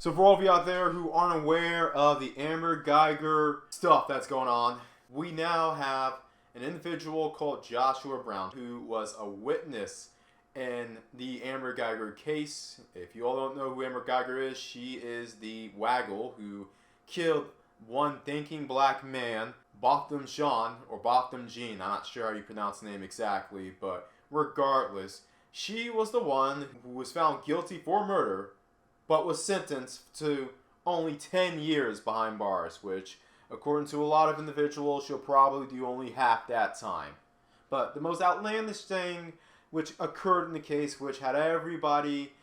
So for all of you out there who aren't aware of the Amber Guyger stuff that's going on, we now have an individual called Joshua Brown who was a witness in the Amber Guyger case. If you all don't know who Amber Guyger is, she is the waggle who killed one thinking black man, Botham Jean, or Botham Jean. I'm not sure how you pronounce the name exactly, but regardless, she was the one who was found guilty for murder, but was sentenced to only 10 years behind bars, which, according to a lot of individuals, she'll probably do only half that time. But the most outlandish thing which occurred in the case, which had everybody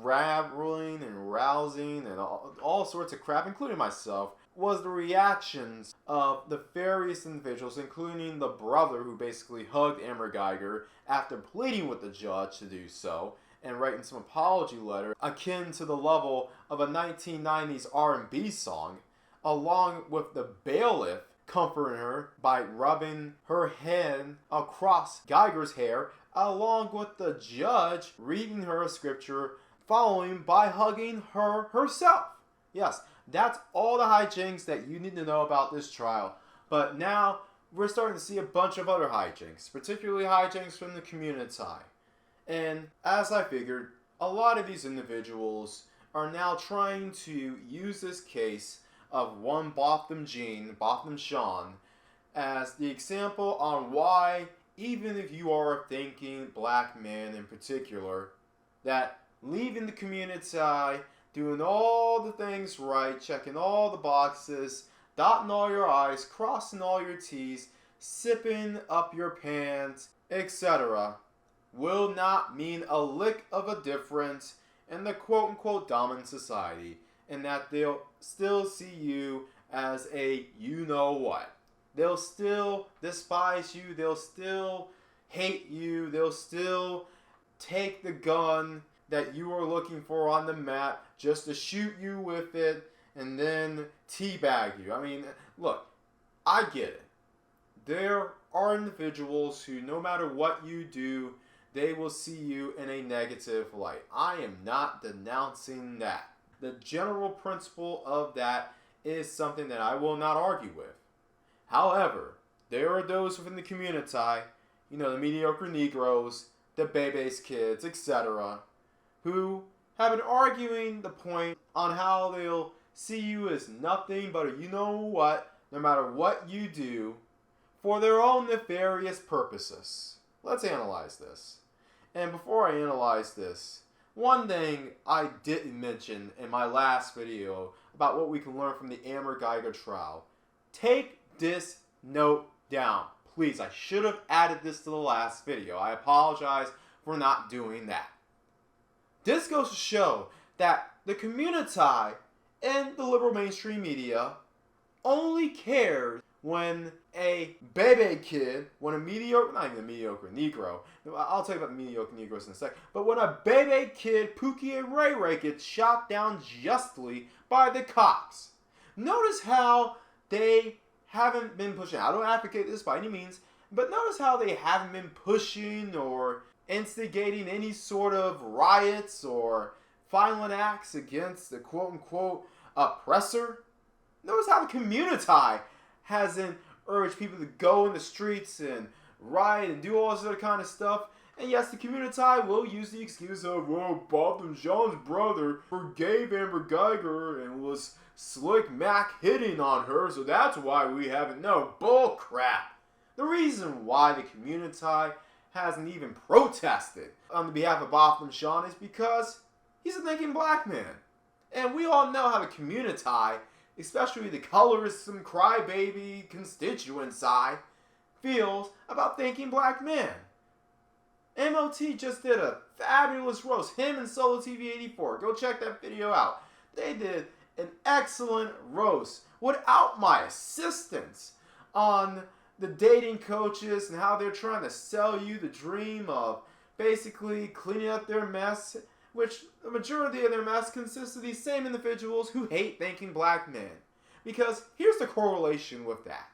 raveling and rousing and all sorts of crap, including myself, was the reactions of the various individuals, including the brother who basically hugged Amber Guyger after pleading with the judge to do so, and writing some apology letter akin to the level of a 1990s R&B song, along with the bailiff comforting her by rubbing her head across Guyger's hair, along with the judge reading her a scripture, following by hugging her herself. Yes, that's all the hijinks that you need to know about this trial. But now we're starting to see a bunch of other hijinks, particularly hijinks from the community. And as I figured, a lot of these individuals are now trying to use this case of one Botham Jean, Botham Sean, as the example on why, even if you are a thinking black man in particular, that leaving the community, doing all the things right, checking all the boxes, dotting all your I's, crossing all your T's, sipping up your pants, etc., will not mean a lick of a difference in the quote-unquote dominant society, and that they'll still see you as a you-know-what. They'll still despise you, they'll still hate you, they'll still take the gun that you are looking for on the map just to shoot you with it and then teabag you. I mean, look, I get it. There are individuals who, no matter what you do, they will see you in a negative light. I am not denouncing that. The general principle of that is something that I will not argue with. However, there are those within the community, the mediocre Negroes, the Bebe's kids, etc., who have been arguing the point on how they'll see you as nothing but a you-know-what, no matter what you do, for their own nefarious purposes. Let's analyze this. And before I analyze this, one thing I didn't mention in my last video about what we can learn from the Amber Guyger trial. Take this note down. Please, I should have added this to the last video. I apologize for not doing that. This goes to show that the community and the liberal mainstream media only cares when a Bebe kid, when a mediocre, not even a mediocre Negro, I'll tell you about the mediocre Negroes in a sec, but when a Bebe kid, Pookie and Ray Ray, gets shot down justly by the cops. Notice how they haven't been pushing. I don't advocate this by any means, but notice how they haven't been pushing or instigating any sort of riots or violent acts against the quote-unquote oppressor. Notice how the community hasn't urged people to go in the streets and riot and do all this other kind of stuff. And yes, the community will use the excuse of, well, Botham Jean's brother forgave Amber Guyger and was slick Mac hitting on her, so that's why we haven't. No, bull crap. The reason why the community hasn't even protested on behalf of Botham Jean is because he's a thinking black man. And we all know how the community, especially the colorism crybaby constituency, feels about thinking black men. MOT just did a fabulous roast. Him and Solo TV 84. Go check that video out. They did an excellent roast without my assistance on the dating coaches and how they're trying to sell you the dream of basically cleaning up their mess, which the majority of their mess consists of these same individuals who hate thinking black men. Because here's the correlation with that.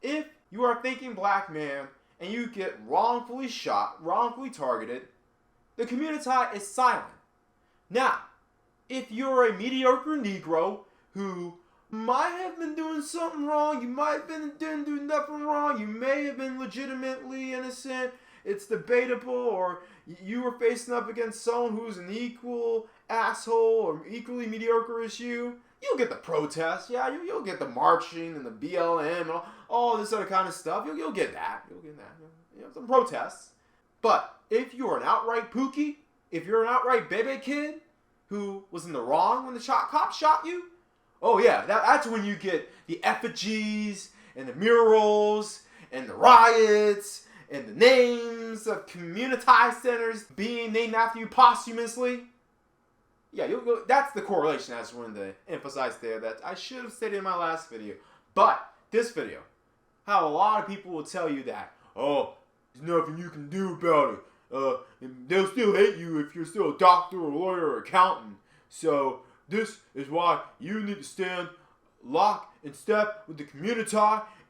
If you are a thinking black man and you get wrongfully shot, wrongfully targeted, the community is silent. Now, if you're a mediocre Negro who might have been doing something wrong, you might have been didn't do nothing wrong, you may have been legitimately innocent, it's debatable, or you were facing up against someone who's an equal asshole or equally mediocre as you'll get the protest, yeah, you'll get the marching and the BLM and all this other kind of stuff. You'll get that. Some protests. But if you're an outright pookie, if you're an outright bebe kid who was in the wrong when the cop shot you, oh yeah, that's when you get the effigies and the murals and the riots and the names of community centers being named after you posthumously. Yeah, that's the correlation I just wanted to emphasize there that I should have stated in my last video. But this video, how a lot of people will tell you that, oh, there's nothing you can do about it. And they'll still hate you if you're still a doctor or lawyer or accountant. So this is why you need to stand lock and step with the community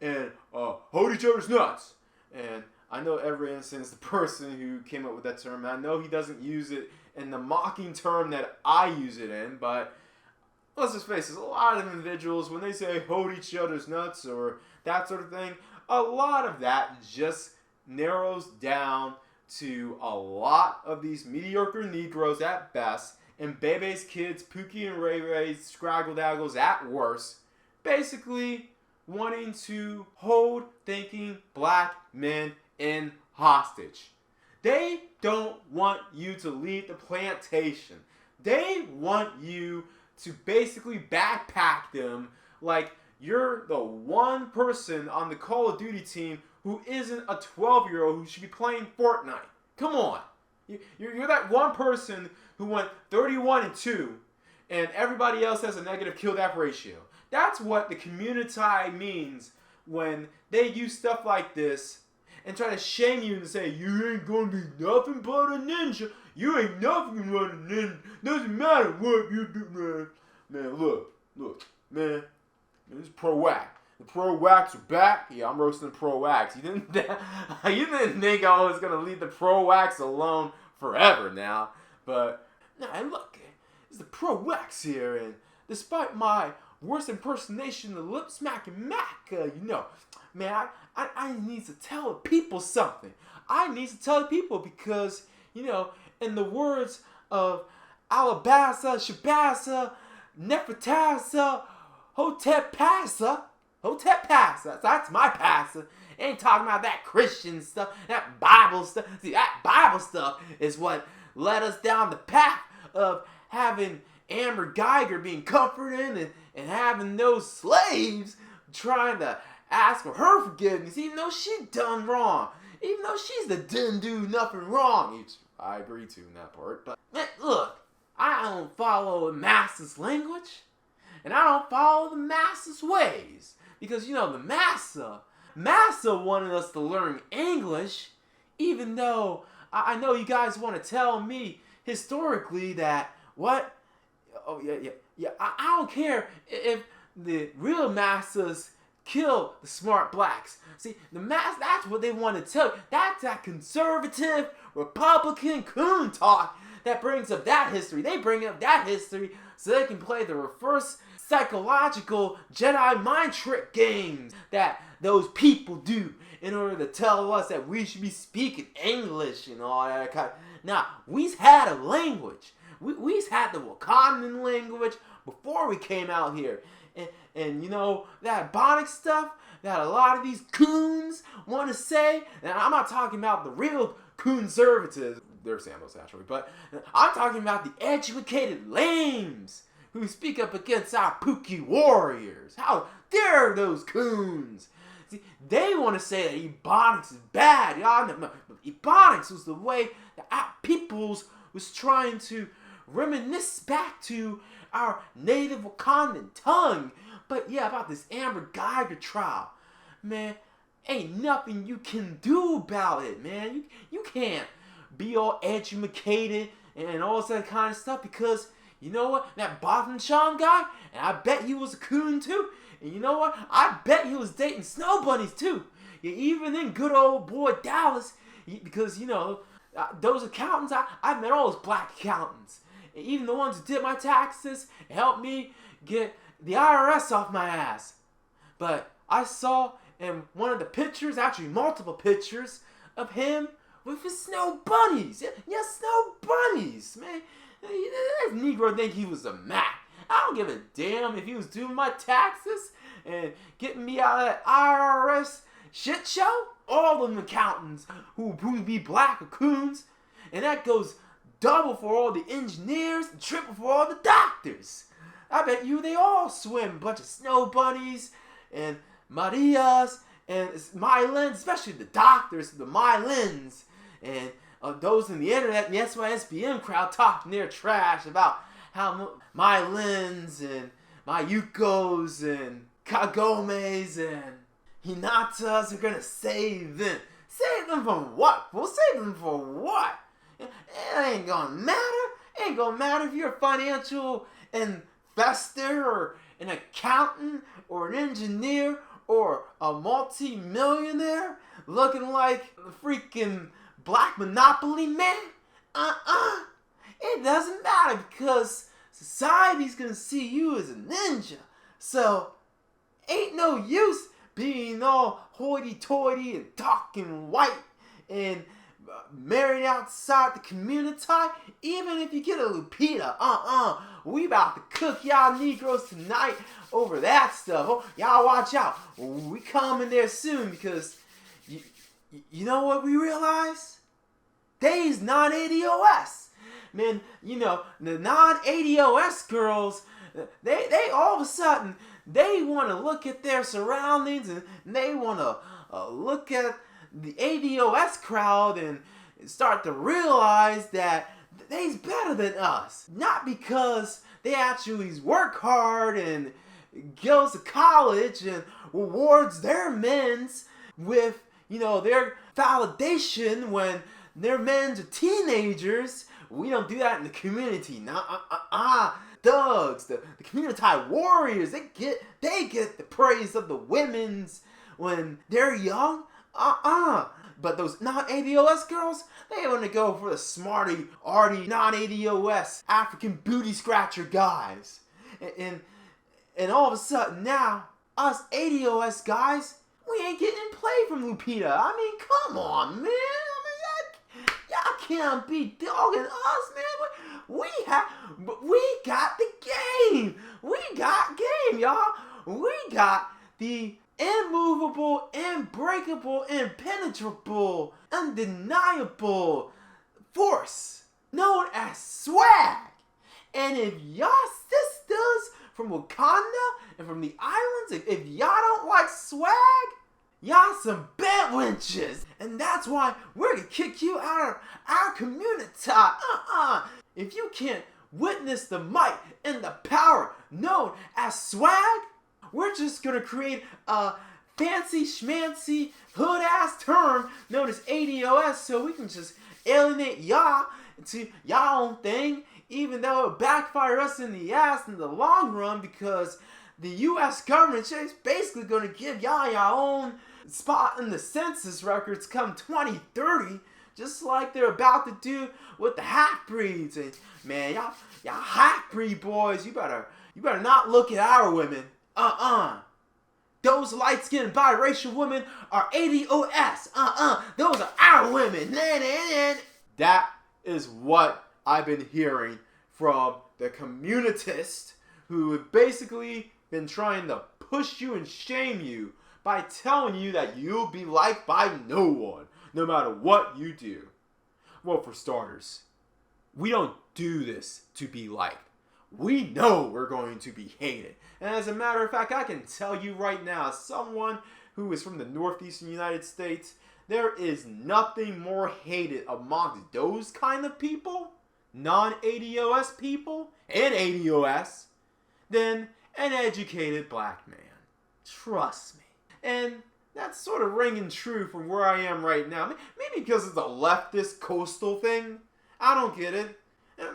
and hold each other's nuts. And I know every instance the person who came up with that term, I know he doesn't use it in the mocking term that I use it in, but let's just face it, a lot of individuals, when they say hold each other's nuts or that sort of thing, a lot of that just narrows down to a lot of these mediocre Negroes at best, and Bebe's kids, Pookie and Ray Ray's Scraggle Daggles at worst, basically wanting to hold thinking black men in hostage. They don't want you to leave the plantation. They want you to basically backpack them like you're the one person on the Call of Duty team who isn't a 12-year-old who should be playing Fortnite. Come on. You're that one person who went 31-2 and everybody else has a negative kill-death ratio. That's what the community means when they use stuff like this and try to shame you and say, you ain't gonna be nothing but a ninja. You ain't nothing but a ninja. Doesn't matter what you do, man. Man, look, man. This is Pro Whack. The Pro Whacks are back. Yeah, I'm roasting Pro Whacks. You didn't think I was gonna leave the Pro Whacks alone forever now. But, nah, look, it's the Pro Whacks here, and despite my worst impersonation of lip smacking Mac, man, I need to tell the people something. I need to tell the people because, in the words of Alabassa, Shabassa, Nefertassa, Hotep Passa, that's my pastor. Ain't talking about that Christian stuff, that Bible stuff. See, that Bible stuff is what led us down the path of having Amber Geiger being comforted and having those slaves trying to ask for her forgiveness, even though she done wrong. Even though she's the didn't do nothing wrong. Which I agree to in that part. But, man, look, I don't follow the masses' language. And I don't follow the masses' ways. Because, the massa wanted us to learn English, even though I know you guys want to tell me historically that, what? Oh, yeah, I don't care if the real masses kill the smart blacks. See, the mass, that's what they want to tell you. That's that conservative, Republican coon talk that brings up that history. They bring up that history so they can play the reverse psychological Jedi mind trick games that those people do in order to tell us that we should be speaking English and all that kind of. Now, we've had a language. We've had the Wakandan language before we came out here. And that Bonic stuff that a lot of these coons want to say, and I'm not talking about the real conservatives, they're sandals actually, but I'm talking about the educated lames who speak up against our Pookie warriors. How dare those coons? See, they want to say that Ebonics is bad. Ebonics was the way that our peoples was trying to reminisce back to our native Wakandan tongue. But yeah, about this Amber Geiger trial, man, ain't nothing you can do about it, man. You can't be all educated and all that kind of stuff because, you know what, that Bottom Sean guy, and I bet he was a coon too, and you know what, I bet he was dating snow bunnies too. Yeah, even in good old boy Dallas, because, those accountants, I've met all those black accountants. and even the ones who did my taxes and helped me get the IRS off my ass. But I saw in one of the pictures, actually multiple pictures, of him with his snow bunnies. Yeah, snow bunnies, man. That Negro think he was a Mac. I don't give a damn if he was doing my taxes and getting me out of that IRS shit show. All of them accountants who be black or coons. And that goes double for all the engineers and triple for all the doctors. I bet you they all swim. A bunch of snow bunnies and Marias and Mylins, especially the doctors, the Mylins. And those in the internet and the SYSBM crowd talking their trash about how Mylins and Mayukos and Kagomes and Hinatas are gonna save them. Save them from what? We'll save them for what? It ain't gonna matter. It ain't gonna matter if you're a financial investor or an accountant or an engineer or a multi-millionaire looking like the freaking Black Monopoly man. It doesn't matter because society's gonna see you as a ninja. So ain't no use being all hoity-toity and talking white and marrying outside the community. Even if you get a Lupita, we about to cook y'all Negroes tonight over that stuff. Oh, y'all watch out. We coming there soon because you know what we realize? They's non-ADOS. Man, you know, the non-ADOS girls, they all of a sudden, they want to look at their surroundings and they want to look at the ADOS crowd and start to realize that they's better than us. Not because they actually work hard and goes to college and rewards their men's with, you know, their validation when their men's are teenagers. We don't do that in the community. Thugs, the community warriors, they get the praise of the women's when they're young. But those non-ADOS girls, they want to go for the smarty, arty, non-ADOS African booty scratcher guys. And all of a sudden now, us ADOS guys, we ain't getting play from Lupita. I mean, come on, man. Y'all can't be dogging us, man. We got the game. We got game, y'all. We got the immovable, unbreakable, impenetrable, undeniable force known as swag. And if y'all sisters from Wakanda and from the islands, if y'all don't like swag, y'all some bed wenches. And that's why we're gonna kick you out of our community. If you can't witness the might and the power known as swag, we're just gonna create a fancy schmancy hood ass term known as ADOS so we can just alienate y'all into y'all own thing, even though it'll backfire us in the ass in the long run because the US government is basically gonna give y'all your own spot in the census records come 2030, just like they're about to do with the half-breeds. And man, y'all half-breed boys, you better not look at our women. Those light-skinned biracial women are ADOS. Those are our women. That is what I've been hearing from the communitists who have basically been trying to push you and shame you by telling you that you'll be liked by no one, no matter what you do. Well, for starters, we don't do this to be liked. We know we're going to be hated. And as a matter of fact, I can tell you right now, as someone who is from the northeastern United States, there is nothing more hated amongst those kind of people, non-ADOS people, and ADOS, than an educated black man. Trust me. And that's sort of ringing true from where I am right now. Maybe because it's a leftist coastal thing. I don't get it.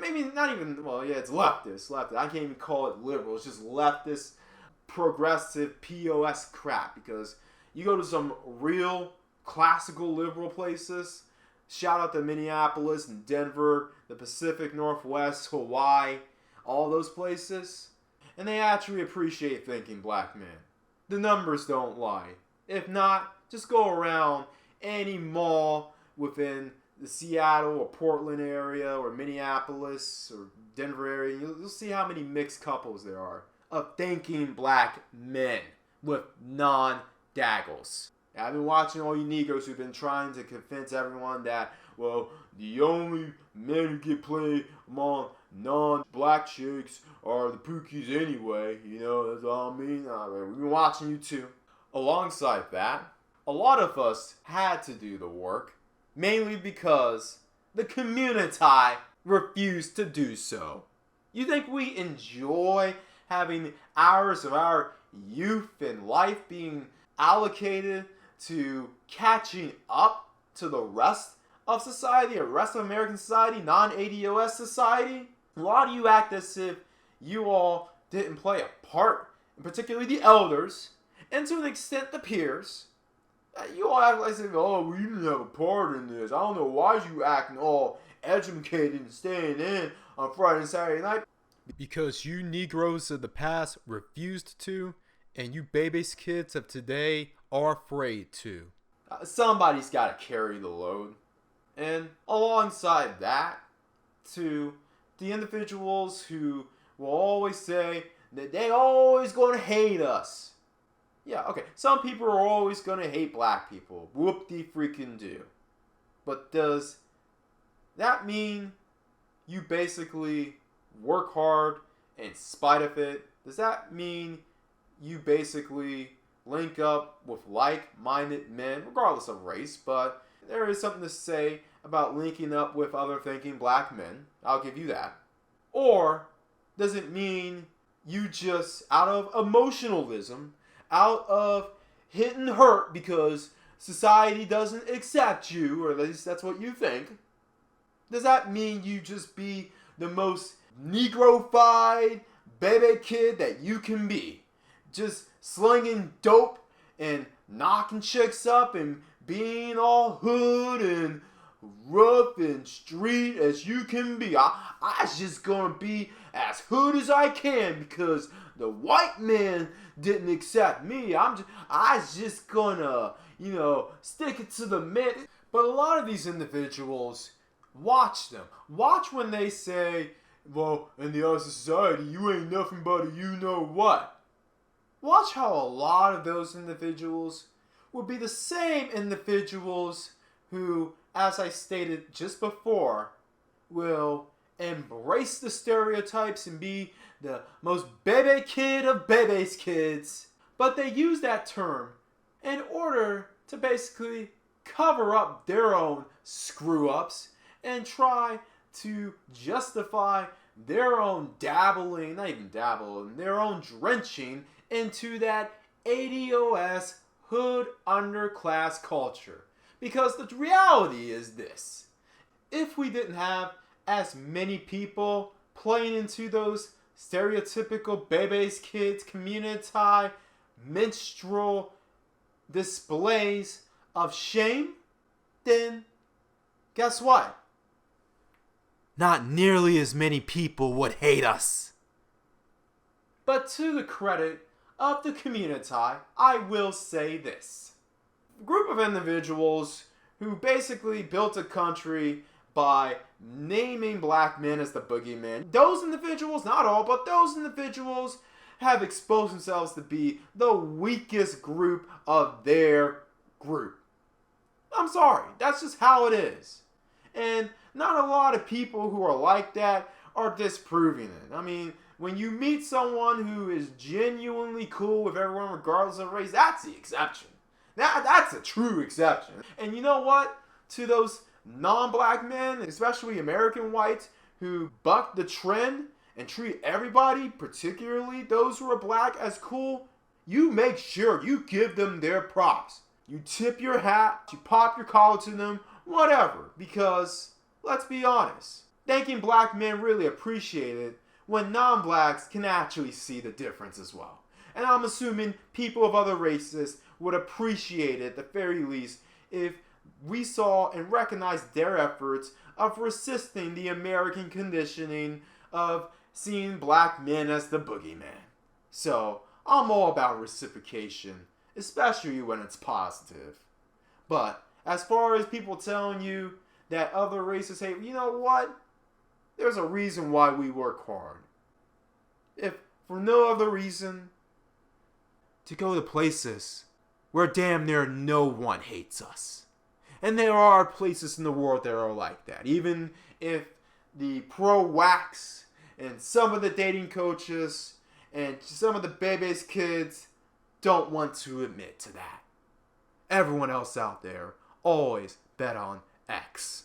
Maybe not even, well, yeah, it's leftist. I can't even call it liberal. It's just leftist, progressive, POS crap. Because you go to some real classical liberal places, Shout out to Minneapolis and Denver, the Pacific Northwest, Hawaii, all those places. And they actually appreciate thinking black men. The numbers don't lie. If not, just go around any mall within the Seattle or Portland area or Minneapolis or Denver area. You'll see how many mixed couples there are of thinking black men with non-daggles. I've been watching all you Negroes who've been trying to convince everyone that, well, the only men who get played among non-black chicks are the Pookies anyway. You know, that's all I mean. We've been watching you too. Alongside that, a lot of us had to do the work, mainly because the community refused to do so. You think we enjoy having hours of our youth and life being allocated to catching up to the rest of society, the rest of American society, non-ADOS society? A lot of you act as if you all didn't play a part, and particularly the elders, and to an extent the peers. You all act like, oh, we didn't have a part in this. I don't know why you acting all educated and staying in on Friday and Saturday night. Because you Negroes of the past refused to, and you babies kids of today are afraid to. Somebody's got to carry the load. And alongside that, to the individuals who will always say that they always going to hate us. Yeah, okay, some people are always going to hate black people. Whoop-de-freaking-do. But does that mean you basically work hard in spite of it? Does that mean you basically link up with like-minded men, regardless of race? But there is something to say about linking up with other thinking black men. I'll give you that. Or does it mean you just, out of emotionalism, out of hit and hurt because society doesn't accept you, or at least that's what you think, does that mean you just be the most Negrofied baby kid that you can be? Just slinging dope and knocking chicks up and being all hood and rough and street as you can be. I just gonna be as hood as I can because the white man didn't accept me. I just gonna, stick it to the man. But a lot of these individuals, watch them. Watch when they say, well, in the other society, you ain't nothing but a you-know-what. Watch how a lot of those individuals will be the same individuals who, as I stated just before, will embrace the stereotypes and be the most baby kid of baby's kids. But they use that term in order to basically cover up their own screw-ups and try to justify their own dabbling, not even dabbling, their own drenching into that ADOS hood underclass culture. Because the reality is this: if we didn't have as many people playing into those stereotypical baby's kids community minstrel displays of shame, then guess what? Not nearly as many people would hate us. But to the credit of the community, I will say this. A group of individuals who basically built a country by naming black men as the boogeyman. Those individuals, not all, but those individuals have exposed themselves to be the weakest group of their group. I'm sorry, that's just how it is. And not a lot of people who are like that are disproving it. I mean, when you meet someone who is genuinely cool with everyone regardless of race, that's the exception. That's a true exception. And you know what? To those non-black men, especially American whites, who buck the trend and treat everybody, particularly those who are black, as cool, you make sure you give them their props. You tip your hat, you pop your collar to them, whatever. Because, let's be honest, thinking black men really appreciate it when non-blacks can actually see the difference as well. And I'm assuming people of other races would appreciate it, at the very least, if we saw and recognized their efforts of resisting the American conditioning of seeing black men as the boogeyman. So, I'm all about reciprocation, especially when it's positive. But, as far as people telling you that other races hate, you know what? There's a reason why we work hard. If for no other reason, to go to places where damn near no one hates us. And there are places in the world that are like that. Even if the pro-wax and some of the dating coaches and some of the baby's kids don't want to admit to that. Everyone else out there always bet on X.